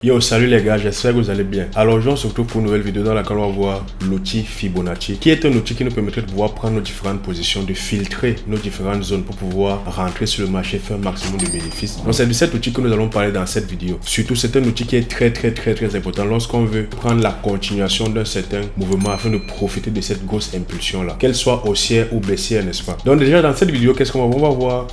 Yo, salut les gars, j'espère que vous allez bien. Alors aujourd'hui on se retrouve pour une nouvelle vidéo dans laquelle on va voir l'outil Fibonacci, qui est un outil qui nous permettrait de pouvoir prendre nos différentes positions, de filtrer nos différentes zones pour pouvoir rentrer sur le marché, faire un maximum de bénéfices. Donc c'est de cet outil que nous allons parler dans cette vidéo. Surtout c'est un outil qui est très important lorsqu'on veut prendre la continuation d'un certain mouvement afin de profiter de cette grosse impulsion là, qu'elle soit haussière ou baissière, n'est-ce pas? Donc déjà dans cette vidéo, qu'est-ce qu'on va voir? On va voir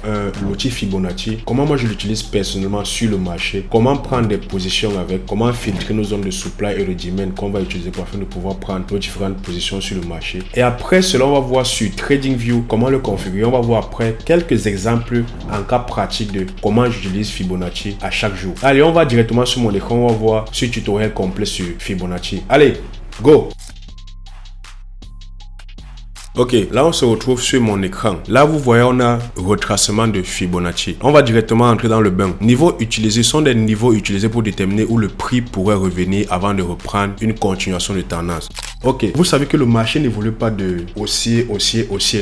l'outil Fibonacci, comment moi je l'utilise personnellement sur le marché, comment prendre des positions avec, comment filtrer nos zones de supply et de demand qu'on va utiliser afin de pouvoir prendre nos différentes positions sur le marché. Et après cela, on va voir sur TradingView comment le configurer. On va voir après quelques exemples en cas pratique de comment j'utilise Fibonacci à chaque jour. Allez, on va directement sur mon écran, on va voir ce tutoriel complet sur Fibonacci. Allez, go! Ok, là on se retrouve sur mon écran. Là vous voyez on a retracement de Fibonacci. On va directement entrer dans le bain. Niveaux utilisés sont des niveaux utilisés pour déterminer où le prix pourrait revenir avant de reprendre une continuation de tendance. Ok, vous savez que le marché n'évolue pas de haussier,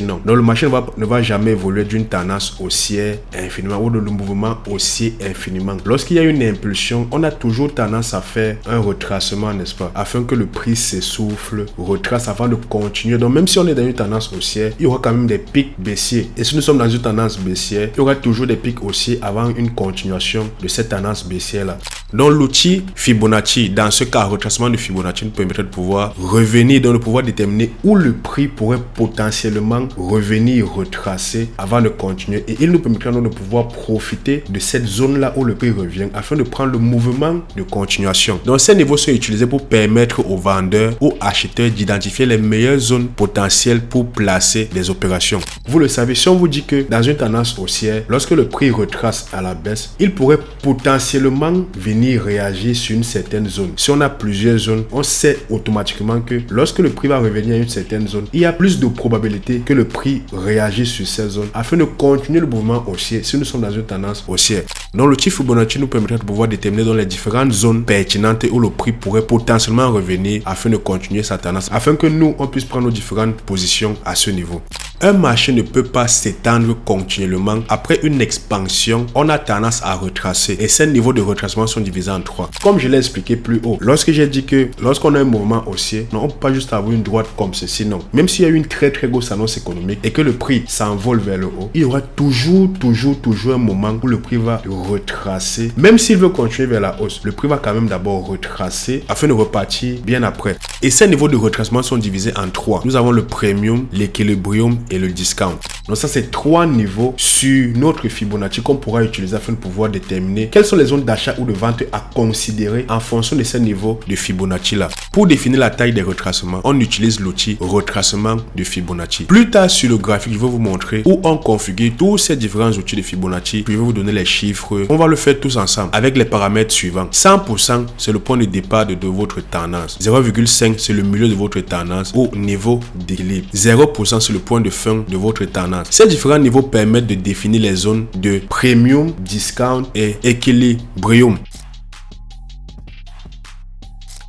non. Donc le marché ne va jamais évoluer d'une tendance haussière infiniment ou de le mouvement haussier infiniment. Lorsqu'il y a une impulsion, on a toujours tendance à faire un retracement, n'est-ce pas? Afin que le prix s'essouffle, retrace avant de continuer. Donc même si on est dans une tendance haussière, il y aura quand même des pics baissiers. Et si nous sommes dans une tendance baissière, il y aura toujours des pics haussiers avant une continuation de cette tendance baissière là. Donc l'outil Fibonacci, dans ce cas, retracement de Fibonacci nous permettrait de pouvoir revenir, donc de pouvoir déterminer où le prix pourrait potentiellement revenir retracer avant de continuer. Et il nous permettra donc de pouvoir profiter de cette zone là où le prix revient afin de prendre le mouvement de continuation. Donc ces niveaux sont utilisés pour permettre aux vendeurs ou acheteurs d'identifier les meilleures zones potentielles pour placer des opérations. Vous le savez, si on vous dit que dans une tendance haussière, lorsque le prix retrace à la baisse, il pourrait potentiellement venir réagir sur une certaine zone. Si on a plusieurs zones, on sait automatiquement que lorsque le prix va revenir à une certaine zone, il y a plus de probabilité que le prix réagisse sur cette zone afin de continuer le mouvement haussier si nous sommes dans une tendance haussière. Donc l'outil Fibonacci nous permettra de pouvoir déterminer dans les différentes zones pertinentes où le prix pourrait potentiellement revenir afin de continuer sa tendance, afin que nous, on puisse prendre nos différentes positions à ce niveau. Un marché ne peut pas s'étendre continuellement. Après une expansion, on a tendance à retracer. Et ces niveaux de retracement sont divisés en trois. Comme je l'ai expliqué plus haut, lorsque j'ai dit que lorsqu'on a un mouvement haussier, non, on ne peut pas juste avoir une droite comme ceci, non. Même s'il y a une très grosse annonce économique et que le prix s'envole vers le haut, il y aura toujours un moment où le prix va retracer. Même s'il veut continuer vers la hausse, le prix va quand même d'abord retracer afin de repartir bien après. Et ces niveaux de retracement sont divisés en trois. Nous avons le premium, l'équilibrium et le discount. Donc ça, c'est trois niveaux sur notre Fibonacci qu'on pourra utiliser afin de pouvoir déterminer quelles sont les zones d'achat ou de vente à considérer en fonction de ces niveaux de Fibonacci là. Pour définir la taille des retracements, on utilise l'outil retracement de Fibonacci. Plus tard sur le graphique, je vais vous montrer où on configure tous ces différents outils de Fibonacci. Puis je vais vous donner les chiffres. On va le faire tous ensemble avec les paramètres suivants. 100%, c'est le point de départ de votre tendance. 0,5, c'est le milieu de votre tendance au niveau d'équilibre. 0%, c'est le point de fin de votre tendance. Ces différents niveaux permettent de définir les zones de premium, discount et équilibrium.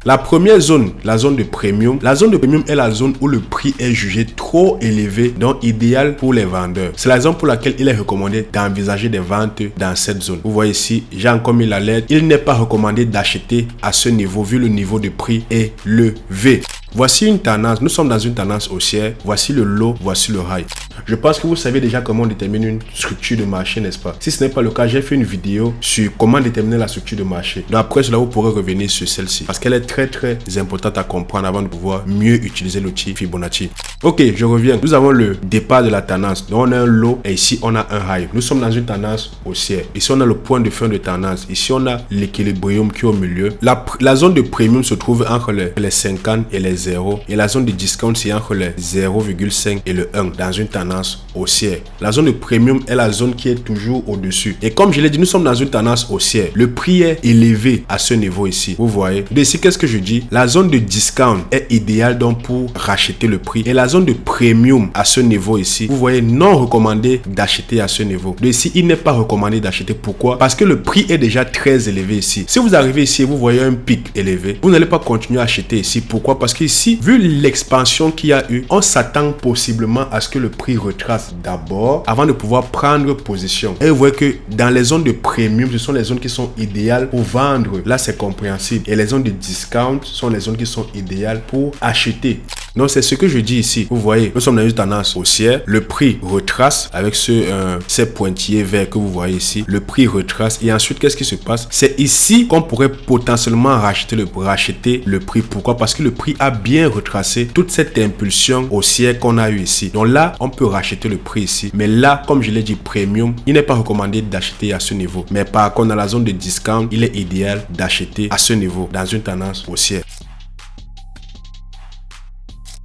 La première zone, la zone de premium. La zone de premium est la zone où le prix est jugé trop élevé, donc idéal pour les vendeurs. C'est la raison pour laquelle il est recommandé d'envisager des ventes dans cette zone. Vous voyez ici, j'ai encore mis l'alerte. Il n'est pas recommandé d'acheter à ce niveau vu le niveau de prix est élevé. Voici une tendance, nous sommes dans une tendance haussière, voici le low, voici le high. Je pense que vous savez déjà comment on détermine une structure de marché, n'est-ce pas? Si ce n'est pas le cas, j'ai fait une vidéo sur comment déterminer la structure de marché. Donc après cela, vous pourrez revenir sur celle-ci parce qu'elle est très importante à comprendre avant de pouvoir mieux utiliser l'outil Fibonacci. Ok, je reviens. Nous avons le départ de la tendance. Donc on a un low et ici on a un high. Nous sommes dans une tendance haussière. Ici on a le point de fin de tendance. Ici on a l'équilibrium qui est au milieu. La zone de premium se trouve entre les 50 et les 0. Et la zone de discount c'est entre les 0,5 et le 1 dans une tendance haussière. La zone de premium est la zone qui est toujours au-dessus. Et comme je l'ai dit, nous sommes dans une tendance haussière. Le prix est élevé à ce niveau ici. Vous voyez. Ici, qu'est-ce que je dis? La zone de discount est idéale donc pour racheter le prix. Et la zone de premium à ce niveau ici, vous voyez, non recommandé d'acheter à ce niveau. De ici, il n'est pas recommandé d'acheter. Pourquoi? Parce que le prix est déjà très élevé ici. Si vous arrivez ici et vous voyez un pic élevé, vous n'allez pas continuer à acheter ici. Pourquoi? Parce qu'ici, vu l'expansion qu'il y a eu, on s'attend possiblement à ce que le prix retrace d'abord avant de pouvoir prendre position. Et vous voyez que dans les zones de premium, ce sont les zones qui sont idéales pour vendre. Là, c'est compréhensible. Et les zones de discount sont les zones qui sont idéales pour acheter. Donc, c'est ce que je dis ici. Vous voyez, nous sommes dans une tendance haussière. Le prix retrace avec ces pointillés verts que vous voyez ici. Le prix retrace. Et ensuite, qu'est-ce qui se passe? C'est ici qu'on pourrait potentiellement racheter le prix. Pourquoi? Parce que le prix a bien retracé toute cette impulsion haussière qu'on a eu ici. Donc là, on peut racheter le prix ici. Mais là, comme je l'ai dit, premium, il n'est pas recommandé d'acheter à ce niveau. Mais par contre, dans la zone de discount, il est idéal d'acheter à ce niveau dans une tendance haussière.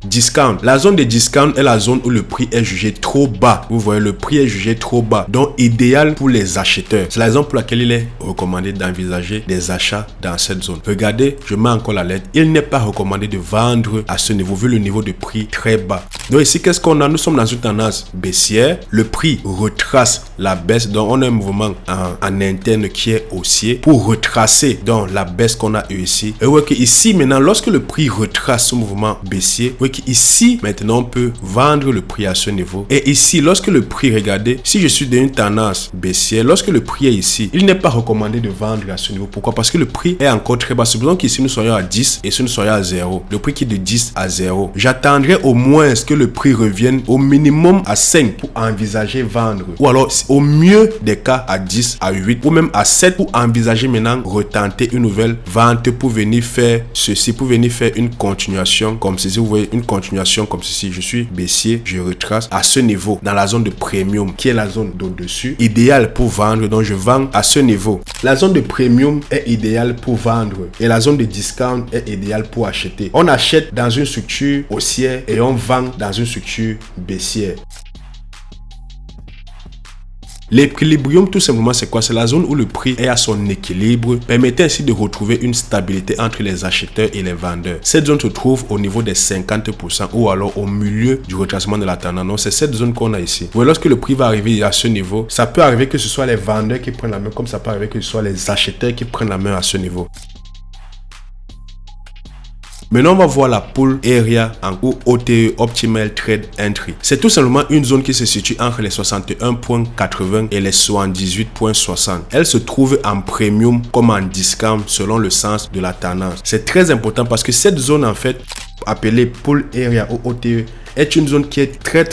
Discount. La zone de discount est la zone où le prix est jugé trop bas. Vous voyez, le prix est jugé trop bas. Donc, idéal pour les acheteurs. C'est la raison pour laquelle il est recommandé d'envisager des achats dans cette zone. Regardez, je mets encore la lettre. Il n'est pas recommandé de vendre à ce niveau, vu le niveau de prix très bas. Donc ici, qu'est-ce qu'on a? Nous sommes dans une tendance baissière. Le prix retrace la baisse. Donc, on a un mouvement en interne qui est haussier pour retracer donc la baisse qu'on a eu ici. Et vous voyez qu'ici, maintenant, lorsque le prix retrace ce mouvement baissier, vous voyez ici, maintenant, on peut vendre le prix à ce niveau. Et ici, lorsque le prix, regardez, si je suis dans une tendance baissière, lorsque le prix est ici, il n'est pas recommandé de vendre à ce niveau. Pourquoi? Parce que le prix est encore très bas. Supposons qu'ici, nous soyons à 10 et si nous soyons à 0. Le prix qui est de 10 à 0. J'attendrai au moins que le prix revienne au minimum à 5 pour envisager vendre. Ou alors, au mieux des cas, à 10, à 8 ou même à 7 pour envisager maintenant retenter une nouvelle vente pour venir faire ceci, pour venir faire une continuation comme ceci. Vous voyez, une continuation comme ceci. Je suis baissier, je retrace à ce niveau dans la zone de premium qui est la zone d'au-dessus, idéale pour vendre. Donc je vends à ce niveau. La zone de premium est idéale pour vendre et la zone de discount est idéale pour acheter. On achète dans une structure haussière et on vend dans une structure baissière. L'équilibrium, tout simplement, c'est quoi? C'est la zone où le prix est à son équilibre, permettant ainsi de retrouver une stabilité entre les acheteurs et les vendeurs. Cette zone se trouve au niveau des 50% ou alors au milieu du retracement de la tendance. Donc, c'est cette zone qu'on a ici. Mais lorsque le prix va arriver à ce niveau, ça peut arriver que ce soit les vendeurs qui prennent la main, comme ça peut arriver que ce soit les acheteurs qui prennent la main à ce niveau. Maintenant, on va voir la pull area ou OTE, Optimal Trade Entry. C'est tout simplement une zone qui se situe entre les 61.80 et les 78.60. Elle se trouve en premium comme en discount selon le sens de la tendance. C'est très important parce que cette zone, en fait, appelée pull area ou OTE, est une zone qui est très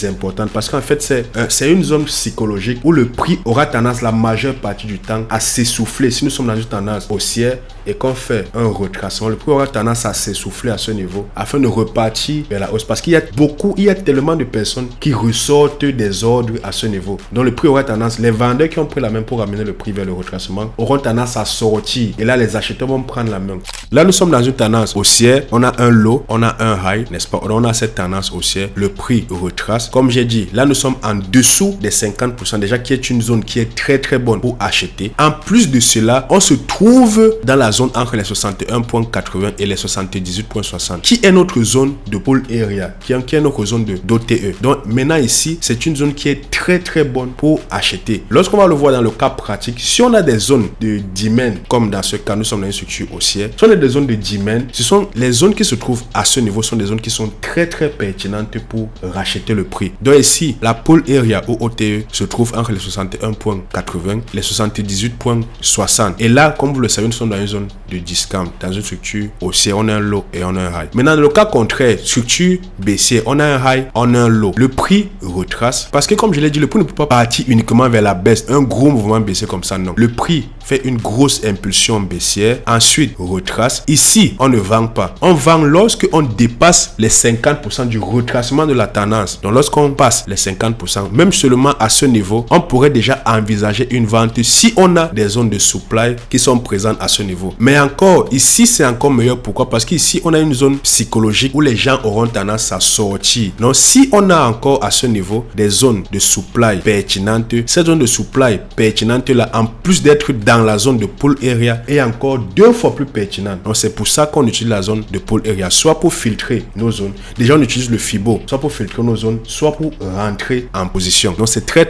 importante parce qu'en fait c'est une zone psychologique où le prix aura tendance la majeure partie du temps à s'essouffler. Si nous sommes dans une tendance haussière et qu'on fait un retracement, le prix aura tendance à s'essouffler à ce niveau afin de repartir vers la hausse parce qu'il y a tellement de personnes qui ressortent des ordres à ce niveau. Donc le prix aura tendance, les vendeurs qui ont pris la main pour amener le prix vers le retracement auront tendance à sortir et là les acheteurs vont prendre la main. Là nous sommes dans une tendance haussière, on a un low, on a un high, n'est-ce pas? On a cette tendance haussière, le prix retrace. Comme j'ai dit, là nous sommes en dessous des 50% déjà, qui est une zone qui est très bonne pour acheter. En plus de cela, on se trouve dans la zone entre les 61.80 et les 78.60 qui est notre zone de pull area, qui est notre zone d'OTE. Donc maintenant ici, c'est une zone qui est très bonne pour acheter. Lorsqu'on va le voir dans le cas pratique, si on a des zones de demand, comme dans ce cas, nous sommes dans une structure haussière, si on a des zones de demand, ce sont les zones qui se trouvent à ce niveau, sont des zones qui sont très pertinentes pour racheter le prix. Donc ici, la pull area ou OTE se trouve entre les 61.80 les 78.60. Et là, comme vous le savez, nous sommes dans une zone de discount, dans une structure haussière, on a un low et on a un high. Maintenant, dans le cas contraire, structure baissière, on a un high, on a un low. Le prix retrace parce que comme je l'ai dit, le prix ne peut pas partir uniquement vers la baisse, un gros mouvement baissier comme ça, non. Le prix fait une grosse impulsion baissière, ensuite retrace. Ici, on ne vend pas. On vend lorsque on dépasse les 50% du retracement de la tendance. Donc lorsqu'on passe les 50%, même seulement à ce niveau, on pourrait déjà envisager une vente si on a des zones de supply qui sont présentes à ce niveau. Mais encore, ici c'est encore meilleur. Pourquoi? Parce qu'ici on a une zone psychologique où les gens auront tendance à sortir. Donc si on a encore à ce niveau des zones de supply pertinentes, cette zone de supply pertinente là, en plus d'être dans dans la zone de pull area est encore 2 fois plus pertinente. Donc c'est pour ça qu'on utilise la zone de pull area, soit pour filtrer nos zones. Déjà on utilise le Fibo, soit pour filtrer nos zones, soit pour rentrer en position. Donc c'est très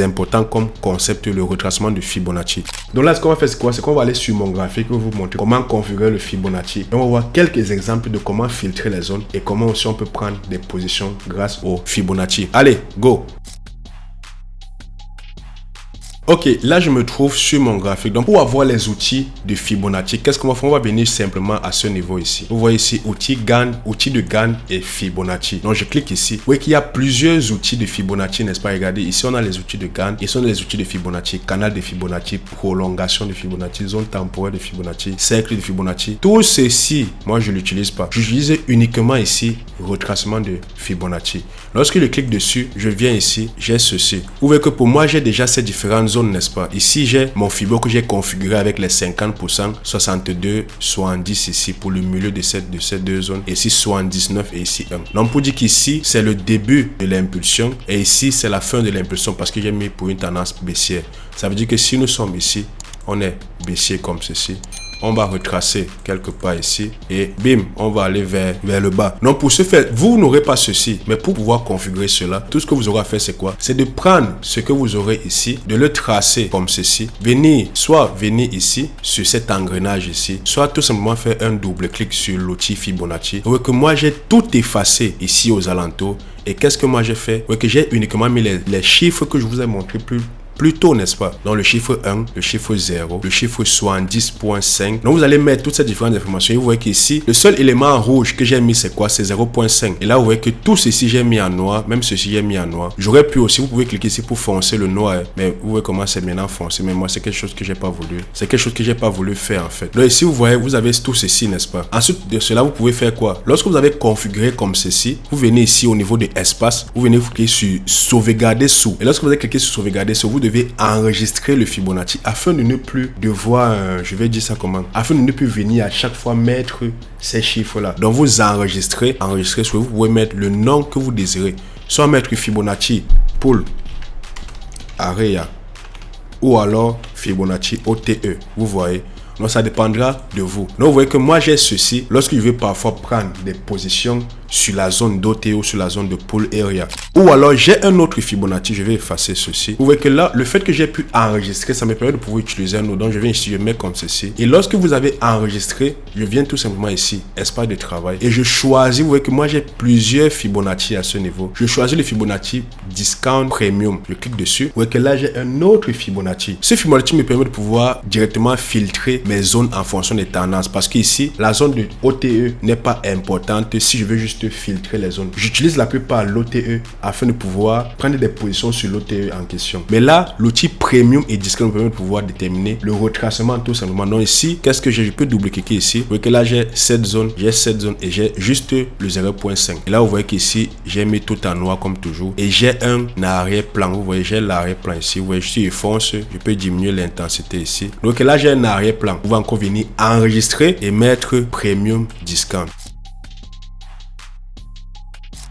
important comme concept, le retracement de Fibonacci. Donc là ce qu'on va faire c'est quoi? C'est qu'on va aller sur mon graphique pour vous montrer comment configurer le Fibonacci. Et on va voir quelques exemples de comment filtrer les zones et comment aussi on peut prendre des positions grâce au Fibonacci. Allez, go! Ok, là je me trouve sur mon graphique. Donc pour avoir les outils de Fibonacci, qu'est-ce qu'on va faire? On va venir simplement à ce niveau ici. Vous voyez ici, outils Gann, outils de Gann et Fibonacci. Donc je clique ici. Vous voyez qu'il y a plusieurs outils de Fibonacci, n'est-ce pas? Regardez, ici on a les outils de Gann, ici on a les outils de Fibonacci, canal de Fibonacci, prolongation de Fibonacci, zone temporelle de Fibonacci, cercle de Fibonacci. Tout ceci, moi je l'utilise pas. J'utilise uniquement ici retracement de Fibonacci. Lorsque je clique dessus, je viens ici, j'ai ceci. Vous voyez que pour moi j'ai déjà ces différentes zones, n'est-ce pas? Ici j'ai mon Fibo que j'ai configuré avec les 50%, 62, 70 ici pour le milieu de ces deux zones, et ici 79 et ici 1. Donc pour dire qu'ici c'est le début de l'impulsion et ici c'est la fin de l'impulsion parce que j'ai mis pour une tendance baissière. Ça veut dire que si nous sommes ici, on est baissier comme ceci. On va retracer quelque part ici et bim, on va aller vers le bas. Donc pour ce faire, vous n'aurez pas ceci, mais pour pouvoir configurer cela, tout ce que vous aurez à faire c'est quoi? C'est de prendre ce que vous aurez ici, de le tracer comme ceci, soit venir ici sur cet engrenage ici, soit tout simplement faire un double clic sur l'outil Fibonacci. Vous voyez que moi j'ai tout effacé ici aux alentours. Et qu'est-ce que moi j'ai fait? Vous voyez que j'ai uniquement mis les chiffres que je vous ai montré plus tôt, n'est-ce pas? Donc le chiffre 1, le chiffre 0, le chiffre 70.5. Donc vous allez mettre toutes ces différentes informations et vous voyez qu'ici, le seul élément en rouge que j'ai mis c'est quoi? C'est 0.5. Et là vous voyez que tout ceci j'ai mis en noir, même ceci j'ai mis en noir. J'aurais pu aussi, vous pouvez cliquer ici pour foncer le noir, mais vous voyez comment c'est maintenant foncé. Mais moi c'est quelque chose que j'ai pas voulu. C'est quelque chose que j'ai pas voulu faire en fait. Donc ici vous voyez, vous avez tout ceci, n'est-ce pas? Ensuite de cela, vous pouvez faire quoi? Lorsque vous avez configuré comme ceci, vous venez ici au niveau de espace, vous venez vous cliquer sur sauvegarder sous. Et lorsque vous avez cliqué sur sauvegarder sous, vous devez enregistrer le Fibonacci afin de ne plus devoir, je vais dire ça comment, afin de ne plus venir à chaque fois mettre ces chiffres là. Donc vous enregistrez sur, vous pouvez mettre le nom que vous désirez, soit mettre Fibonacci pull area ou alors Fibonacci OTE, vous voyez. Donc ça dépendra de vous. Donc vous voyez que moi j'ai ceci lorsque je vais parfois prendre des positions sur la zone d'OT ou sur la zone de pull area. Ou alors j'ai un autre Fibonacci, je vais effacer ceci. Vous voyez que là, le fait que j'ai pu enregistrer, ça me permet de pouvoir utiliser un autre. Donc je viens ici, je mets comme ceci. Et lorsque vous avez enregistré, je viens tout simplement ici, espace de travail. Et je choisis, vous voyez que moi j'ai plusieurs Fibonacci à ce niveau. Je choisis le Fibonacci Discount Premium. Je clique dessus. Vous voyez que là j'ai un autre Fibonacci. Ce Fibonacci me permet de pouvoir directement filtrer mes zones en fonction des tendances. Parce qu'ici, la zone de OTE n'est pas importante si je veux juste filtrer les zones. J'utilise la plupart l'OTE afin de pouvoir prendre des positions sur l'OTE en question. Mais là, l'outil Premium et Discount me permet de pouvoir déterminer le retracement tout simplement. Donc ici, qu'est-ce que j'ai? Je peux double-cliquer ici. Vous voyez que là, j'ai cette zone et j'ai juste le 0.5. Et là, vous voyez qu'ici, j'ai mis tout en noir comme toujours. Et j'ai un arrière-plan. Vous voyez, j'ai l'arrière-plan ici. Vous voyez, je suis fonce. Je peux diminuer l'intensité ici. Donc là, j'ai un arrière-plan. Vous pouvez encore venir enregistrer et mettre Premium Discount.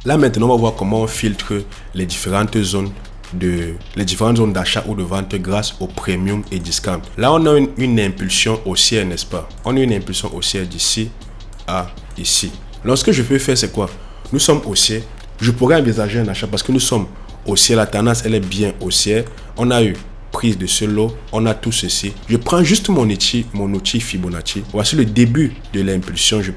Là maintenant, on va voir comment on filtre les différentes zones d'achat ou de vente grâce au Premium et Discount. Là, on a une impulsion haussière, n'est-ce pas? On a une impulsion haussière d'ici à ici. Lorsque je peux faire, c'est quoi? Nous sommes haussiers. Je pourrais envisager un achat parce que nous sommes haussiers. La tendance, elle est bien haussière. On a eu prise de ce lot, on a tout ceci. Je prends juste mon outil Fibonacci. Voici le début de l'impulsion. Je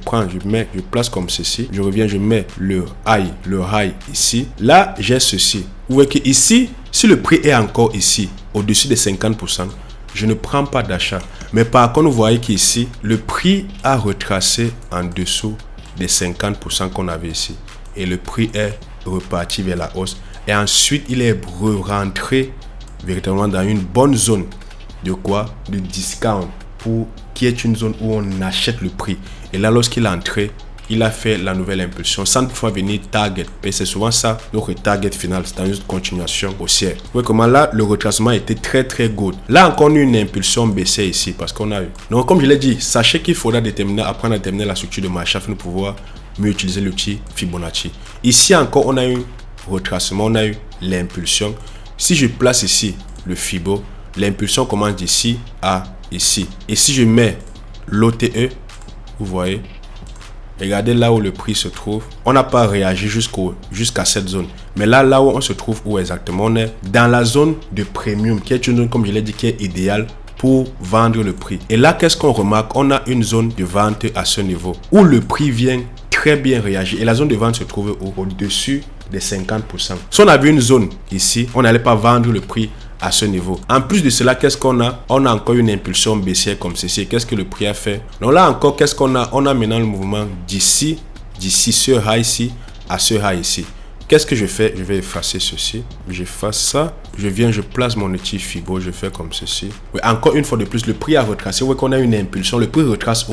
place comme ceci. Je reviens, je mets le high ici. Là, j'ai ceci. Vous voyez que ici, si le prix est encore ici, au-dessus des 50%, je ne prends pas d'achat. Mais par contre, vous voyez qu'ici, le prix a retracé en dessous des 50% qu'on avait ici. Et le prix est reparti vers la hausse. Et ensuite, il est rentré véritablement dans une bonne zone de quoi? De discount, qui est une zone où on achète le prix. Et là, lorsqu'il est entré, il a fait la nouvelle impulsion sans toutefois venir target. Et c'est souvent ça, notre target final, c'est dans une continuation haussière. Vous voyez comment là, le retracement était très good. Là encore, on a eu une impulsion baissière ici parce qu'on a eu. Donc, comme je l'ai dit, sachez qu'il faudra apprendre à déterminer la structure de marché afin de pouvoir mieux utiliser l'outil Fibonacci. Ici encore, on a eu retracement, on a eu l'impulsion. Si je place ici le Fibo, l'impulsion commence d'ici à ici. Et si je mets l'OTE, vous voyez, regardez là où le prix se trouve. On n'a pas réagi jusqu'à cette zone. Mais là où on se trouve, où exactement? On est dans la zone de premium, qui est une zone, comme je l'ai dit, qui est idéale pour vendre le prix. Et là, qu'est-ce qu'on remarque? On a une zone de vente à ce niveau, où le prix vient très bien réagir. Et la zone de vente se trouve au-dessus des 50%. Si on avait une zone ici, on n'allait pas vendre le prix à ce niveau. En plus de cela, qu'est-ce qu'on a? On a encore une impulsion baissière comme ceci. Qu'est-ce que le prix a fait? Donc là encore, qu'est-ce qu'on a? On a maintenant le mouvement d'ici ce high ici à ce high ici. Qu'est-ce que je fais? Je vais effacer ceci. J'efface ça. Je viens, je place mon outil Fibo. Je fais comme ceci. Oui, encore une fois de plus, le prix a retracé. Vous voyez qu'on a une impulsion. Le prix retrace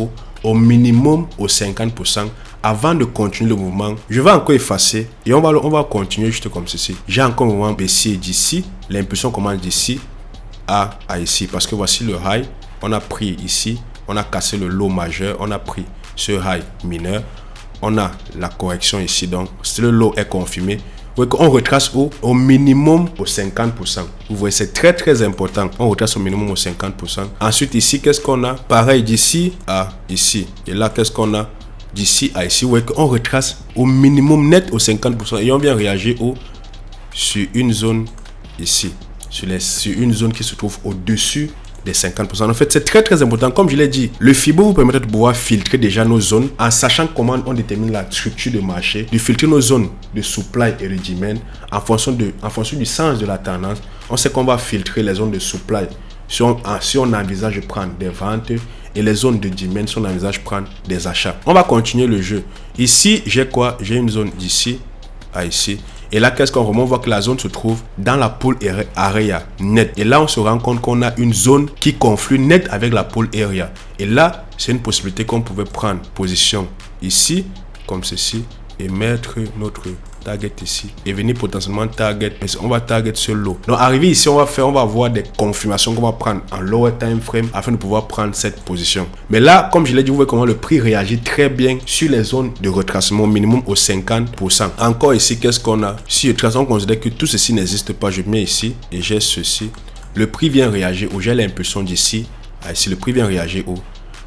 au minimum au 50%. Avant de continuer le mouvement, je vais encore effacer et on va continuer juste comme ceci. J'ai encore un mouvement baissier d'ici. L'impulsion commence d'ici à ici. Parce que voici le high. On a pris ici. On a cassé le low majeur. On a pris ce high mineur. On a la correction ici. Donc, si le low est confirmé, vous voyez qu'on retrace au minimum au 50%. Vous voyez, c'est très très important. On retrace au minimum au 50%. Ensuite, ici, qu'est-ce qu'on a? Pareil, d'ici à ici. Et là, qu'est-ce qu'on a? D'ici à ici. Vous voyez qu'on retrace au minimum net au 50%. Et on vient réagir sur une zone ici. Sur une zone qui se trouve au-dessus des 50%. En fait, c'est très très important. Comme je l'ai dit, le Fibo vous permet de pouvoir filtrer déjà nos zones en sachant comment on détermine la structure de marché, de filtrer nos zones de supply et de demand en fonction du sens de la tendance. On sait qu'on va filtrer les zones de supply si on envisage de prendre des ventes et les zones de demand si on envisage de prendre des achats. On va continuer le jeu. Ici, j'ai quoi? J'ai une zone d'ici à ici. Et là, qu'est-ce qu'on remonte? On voit que la zone se trouve dans la pool area net. Et là, on se rend compte qu'on a une zone qui conflue net avec la pool area. Et là, c'est une possibilité qu'on pouvait prendre position ici, comme ceci, et mettre notre target ici. Et venir potentiellement target. On va target ce low. Donc, arrivé ici, on va voir des confirmations qu'on va prendre en lower time frame afin de pouvoir prendre cette position. Mais là, comme je l'ai dit, vous voyez comment le prix réagit très bien sur les zones de retracement minimum au 50%. Encore ici, qu'est-ce qu'on a? Si le tracement, on considère que tout ceci n'existe pas, je mets ici et j'ai ceci. Le prix vient réagir j'ai l'impulsion d'ici à ici. Le prix vient réagir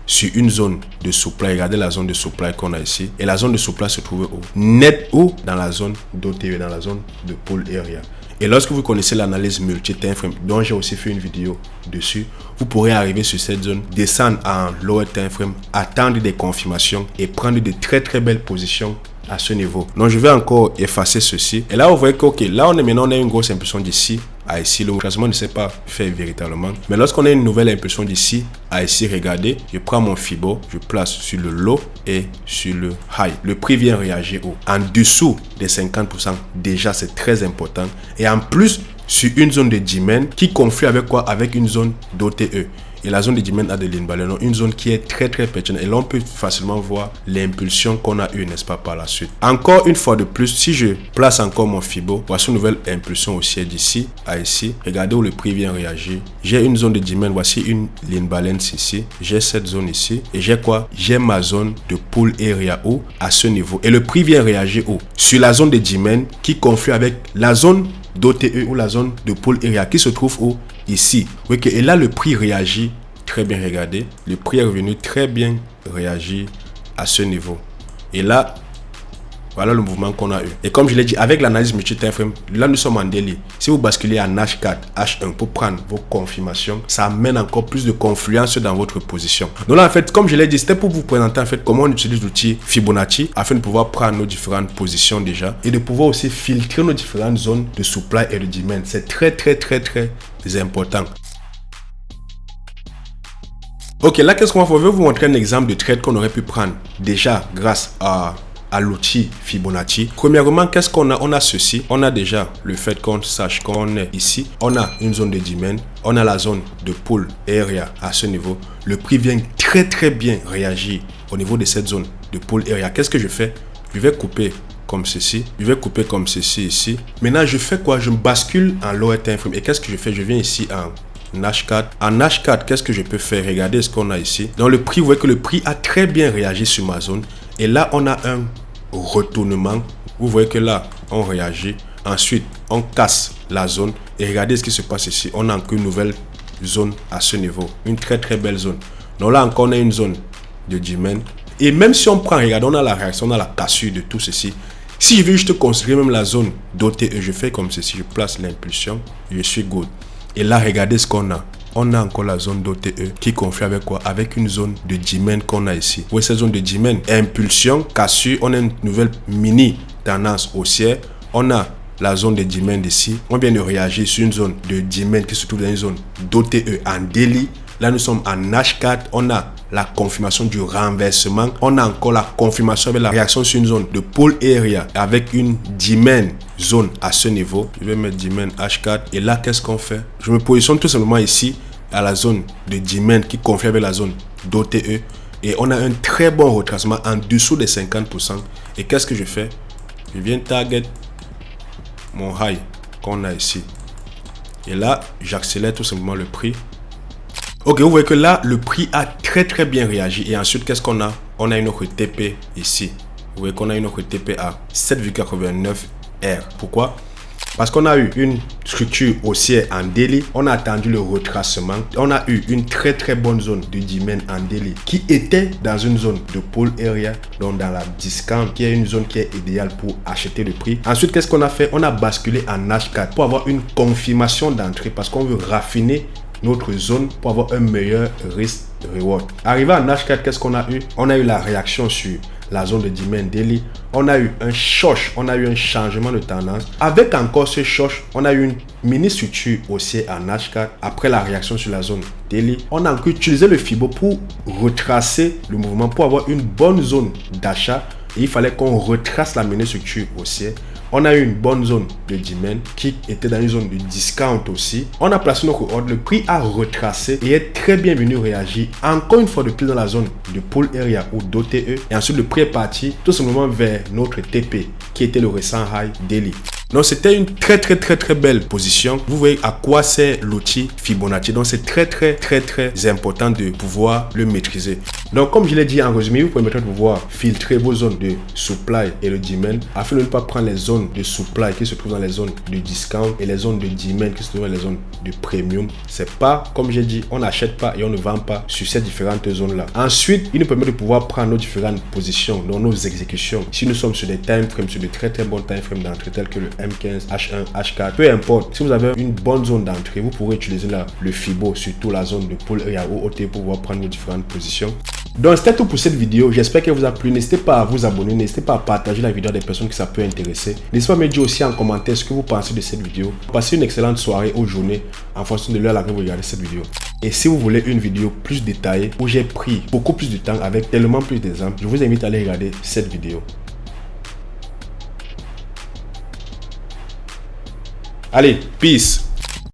sur une zone de supply. Regardez la zone de supply qu'on a ici. Et la zone de supply se trouve net dans la zone d'OTE, dans la zone de pool area. Et lorsque vous connaissez l'analyse multi-time frame, dont j'ai aussi fait une vidéo dessus, vous pourrez arriver sur cette zone, descendre en lower time frame, attendre des confirmations et prendre de très très belles positions à ce niveau. Donc je vais encore effacer ceci. Et là vous voyez que là on a une grosse impulsion d'ici à ici. Le classement ne s'est pas fait véritablement. Mais lorsqu'on a une nouvelle impulsion d'ici à ici, regardez, je prends mon Fibo, je place sur le low et sur le high. Le prix vient réagir en dessous des 50%. Déjà c'est très important. Et en plus sur une zone de demand qui conflue avec quoi? Avec une zone d'OTE. Et la zone de demand a de l'invalidation, une zone qui est très très pertinente. Et là, on peut facilement voir l'impulsion qu'on a eue, n'est-ce pas, par la suite. Encore une fois de plus, si je place encore mon Fibo, voici une nouvelle impulsion aussi d'ici à ici. Regardez où le prix vient réagir. J'ai une zone de demand, voici une lean balance ici. J'ai cette zone ici. Et j'ai quoi? J'ai ma zone de pool area à ce niveau. Et le prix vient réagir sur la zone de demand qui conflue avec la zone d'OTE ou la zone de pool area qui se trouve ici. Oui, et là le prix réagit très bien. Regardez, le prix est revenu très bien réagir à ce niveau. Et là, voilà le mouvement qu'on a eu. Et comme je l'ai dit, avec l'analyse multi-time frame, là nous sommes en daily. Si vous basculez en H4, H1 pour prendre vos confirmations, ça amène encore plus de confluence dans votre position. Donc là en fait, comme je l'ai dit, c'était pour vous présenter en fait comment on utilise l'outil Fibonacci afin de pouvoir prendre nos différentes positions déjà et de pouvoir aussi filtrer nos différentes zones de supply et de demand. C'est très très très très important. Ok, là qu'est-ce qu'on va faire? Je vais vous montrer un exemple de trade qu'on aurait pu prendre déjà grâce à l'outil Fibonacci. Premièrement, qu'est-ce qu'on a? On a ceci. On a déjà le fait qu'on sache qu'on est ici. On a une zone de demand. On a la zone de pool area à ce niveau. Le prix vient très très bien réagir au niveau de cette zone de pool area. Qu'est-ce que je fais? Je vais couper comme ceci. Je vais couper comme ceci ici. Maintenant, je fais quoi? Je me bascule en lower time frame. Et qu'est-ce que je fais? Je viens ici en H4. En H4, qu'est-ce que je peux faire? Regardez ce qu'on a ici. Dans le prix, vous voyez que le prix a très bien réagi sur ma zone. Et là, on a un retournement. Vous voyez que là, on réagit. Ensuite, on casse la zone. Et regardez ce qui se passe ici. On a encore une nouvelle zone à ce niveau. Une très très belle zone. Donc là encore, on a une zone de G-Men. Et même si on prend, regarde, on a la réaction, on a la cassure de tout ceci. Si je veux juste considérer même la zone d'OTE, je fais comme ceci, je place l'impulsion, je suis good. Et là, regardez ce qu'on a. On a encore la zone d'OTE qui confie avec quoi? Avec une zone de G-Men qu'on a ici. Oui, cette zone de G-Men, impulsion, cassure, on a une nouvelle mini tendance haussière. On a la zone de G-Men d'ici. On vient de réagir sur une zone de G-Men qui se trouve dans une zone d'OTE en daily. Là, nous sommes en H4. On a la confirmation du renversement. On a encore la confirmation avec la réaction sur une zone de pull area avec une G-Men zone à ce niveau. Je vais mettre G-Men H4. Et là, qu'est-ce qu'on fait? Je me positionne tout simplement ici à la zone de G-Men qui confirme avec la zone d'OTE. Et on a un très bon retracement en dessous des 50%. Et qu'est-ce que je fais? Je viens target mon high qu'on a ici. Et là, j'accélère tout simplement le prix. Ok, vous voyez que là, le prix a très bien réagi. Et ensuite, qu'est-ce qu'on a? On a une autre TP ici. Vous voyez qu'on a une autre TP à 7,89 R. Pourquoi? Parce qu'on a eu une structure haussière en daily. On a attendu le retracement. On a eu une très bonne zone de G-Men en daily qui était dans une zone de pull area, donc dans la discount, qui est une zone qui est idéale pour acheter le prix. Ensuite, qu'est-ce qu'on a fait? On a basculé en H4 pour avoir une confirmation d'entrée parce qu'on veut raffiner notre zone pour avoir un meilleur risk reward. Arrivé en H4, qu'est-ce qu'on a eu? On a eu la réaction sur la zone de G-Men daily. On a eu un choc, on a eu un changement de tendance. Avec encore ce choc, on a eu une mini structure haussière en H4 après la réaction sur la zone daily. On a encore utilisé le Fibo pour retracer le mouvement pour avoir une bonne zone d'achat. Et il fallait qu'on retrace la mini structure haussière. On a eu une bonne zone de G-Men qui était dans une zone de discount aussi. On a placé notre ordre, le prix a retracé et est très bien venu réagir encore une fois de plus dans la zone de pull area ou d'OTE. Et ensuite, le prix est parti tout simplement vers notre TP qui était le récent high daily. Donc c'était une très belle position. Vous voyez à quoi sert l'outil Fibonacci. Donc c'est très important de pouvoir le maîtriser. Donc comme je l'ai dit en résumé, vous pouvez maintenant pouvoir filtrer vos zones de supply et le G-Men afin de ne pas prendre les zones de supply qui se trouvent dans les zones de discount et les zones de G-Men qui se trouvent dans les zones de premium. C'est pas, comme j'ai dit, on n'achète pas et on ne vend pas sur ces différentes zones là. Ensuite, il nous permet de pouvoir prendre nos différentes positions dans nos exécutions. Si nous sommes sur des time frames, sur de très bons time frames d'entrée tels que le M15, H1, H4, peu importe. Si vous avez une bonne zone d'entrée, vous pourrez utiliser le Fibo, surtout la zone de pull area ou OT pour pouvoir prendre vos différentes positions. Donc c'était tout pour cette vidéo. J'espère qu'elle vous a plu. N'hésitez pas à vous abonner, n'hésitez pas à partager la vidéo à des personnes qui ça peut intéresser. N'hésitez pas à me dire aussi en commentaire ce que vous pensez de cette vidéo. Passez une excellente soirée ou journée en fonction de l'heure à laquelle vous regardez cette vidéo. Et si vous voulez une vidéo plus détaillée où j'ai pris beaucoup plus de temps avec tellement plus d'exemples, je vous invite à aller regarder cette vidéo. Allez, peace.